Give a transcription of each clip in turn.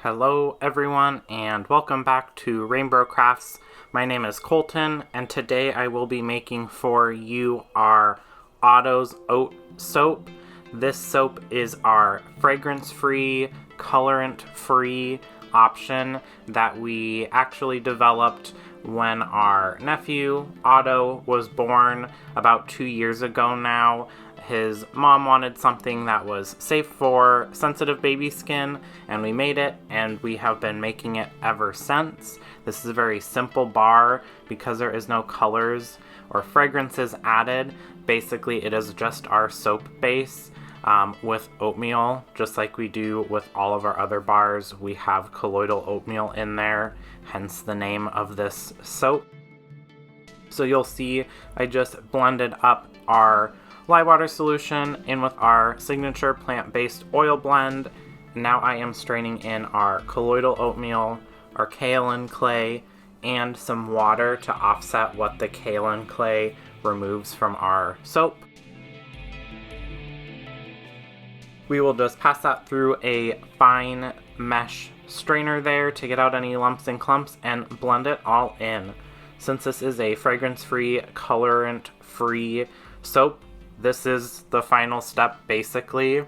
Hello everyone and welcome back to RainBro Crafts. My name is Colton and today I will be making for you our Otto's Oat Soap. This soap is our fragrance-free, colorant-free option that we actually developed when our nephew, Otto, was born about 2 years ago now. His mom wanted something that was safe for sensitive baby skin, and we made it, and we have been making it ever since. This is a very simple bar because there is no colors or fragrances added. Basically, it is just our soap base with oatmeal, just like we do with all of our other bars. We have colloidal oatmeal in there, hence the name of this soap. So you'll see I just blended up our lye water solution in with our signature plant-based oil blend. Now I am straining in our colloidal oatmeal, our kaolin clay, and some water to offset what the kaolin clay removes from our soap. We will just pass that through a fine mesh strainer there to get out any lumps and clumps and blend it all in. Since this is a fragrance-free, colorant-free soap, this is the final step basically.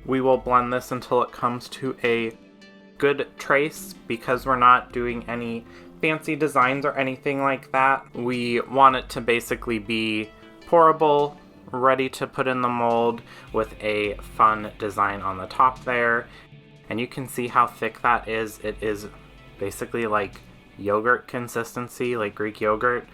We will blend this until it comes to a good trace because we're not doing any fancy designs or anything like that. We want it to basically be pourable, ready to put in the mold with a fun design on the top there. And you can see how thick that is. It is basically like yogurt consistency, like Greek yogurt.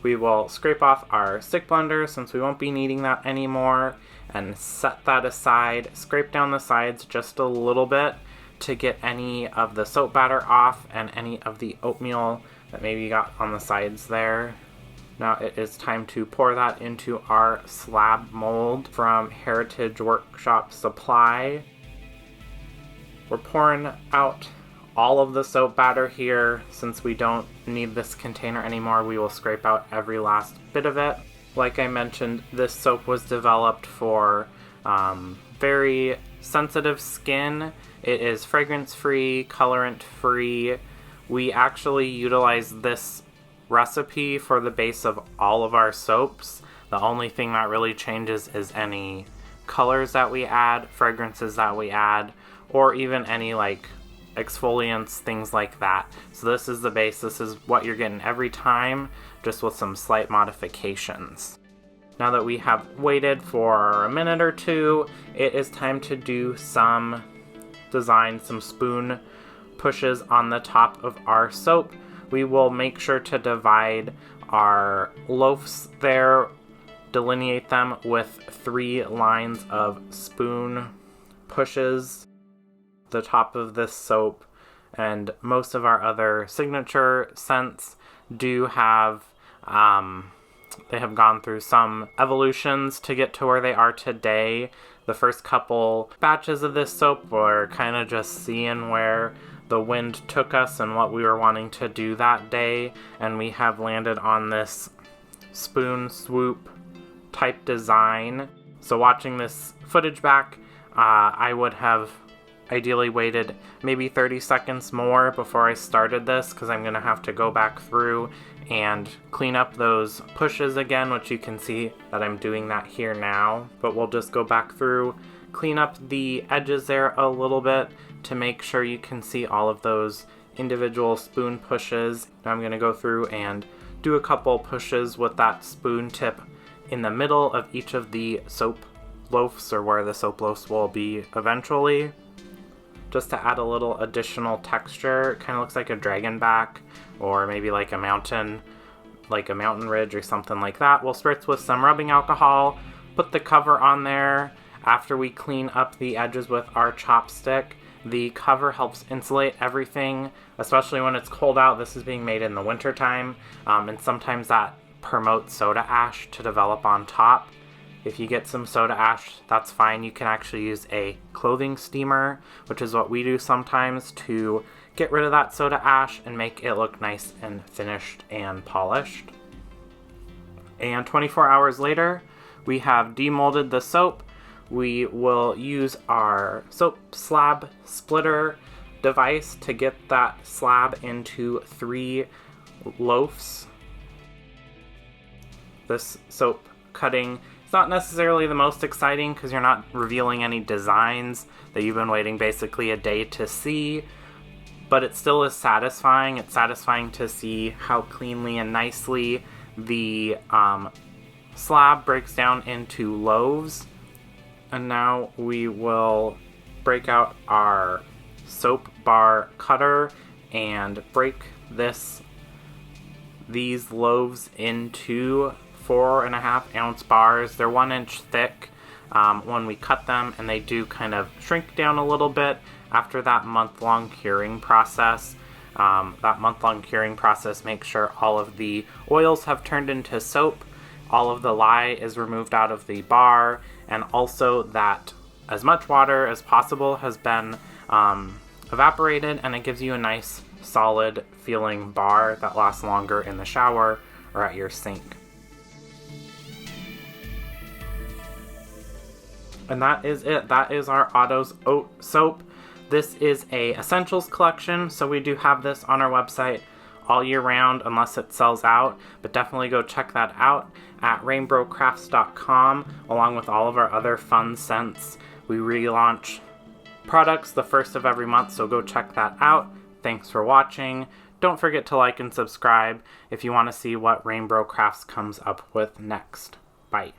We will scrape off our stick blender since we won't be needing that anymore and set that aside. Scrape down the sides just a little bit to get any of the soap batter off and any of the oatmeal that maybe got on the sides there. Now it is time to pour that into our slab mold from Heritage Workshop Supply. We're pouring out all of the soap batter here. Since we don't need this container anymore, we will scrape out every last bit of it. Like I mentioned, this soap was developed for very sensitive skin. It is fragrance-free, colorant-free. We actually utilize this recipe for the base of all of our soaps. The only thing that really changes is any colors that we add, fragrances that we add, or even any like exfoliants, things like that. So this is the base. This is what you're getting every time, just with some slight modifications. Now that we have waited for a minute or two, it is time to do some design, some spoon pushes on the top of our soap. We will make sure to divide our loaves there, delineate them with 3 lines of spoon pushes. The top of this soap and most of our other signature scents do have they have gone through some evolutions to get to where they are today. The first couple batches of this soap were kind of just seeing where the wind took us and what we were wanting to do that day, and we have landed on this spoon swoop type design. So watching this footage back, I would have ideally waited maybe 30 seconds more before I started this because I'm going to have to go back through and clean up those pushes again, which you can see that I'm doing that here now. But we'll just go back through, clean up the edges there a little bit to make sure you can see all of those individual spoon pushes. Now I'm going to go through and do a couple pushes with that spoon tip in the middle of each of the soap loaves, or where the soap loaves will be eventually, just to add a little additional texture. It kind of looks like a dragon back, or maybe like a mountain ridge or something like that. We'll spritz with some rubbing alcohol, put the cover on there. After we clean up the edges with our chopstick, the cover helps insulate everything, especially when it's cold out. This is being made in the winter time, and sometimes that promotes soda ash to develop on top. If you get some soda ash, that's fine. You can actually use a clothing steamer, which is what we do sometimes, to get rid of that soda ash and make it look nice and finished and polished. And 24 hours later, we have demolded the soap. we will use our soap slab splitter device to get that slab into 3 loaves. This soap cutting is not necessarily the most exciting because you're not revealing any designs that you've been waiting basically a day to see, but it still is satisfying. It's satisfying to see how cleanly and nicely the slab breaks down into loaves. And now we will break out our soap bar cutter and break these loaves into 4.5 ounce bars. They're 1 inch thick when we cut them, and they do kind of shrink down a little bit after that month-long curing process. That month-long curing process makes sure all of the oils have turned into soap, all of the lye is removed out of the bar, and also that as much water as possible has been evaporated, and it gives you a nice solid feeling bar that lasts longer in the shower or at your sink. And that is it. That is our Otto's Oat Soap. This is a essentials collection, so we do have this on our website all year round unless it sells out, but definitely go check that out at rainbrocrafts.com along with all of our other fun scents. We relaunch products the first of every month, so go check that out. Thanks for watching. Don't forget to like and subscribe if you want to see what RainBro Crafts comes up with next. Bye.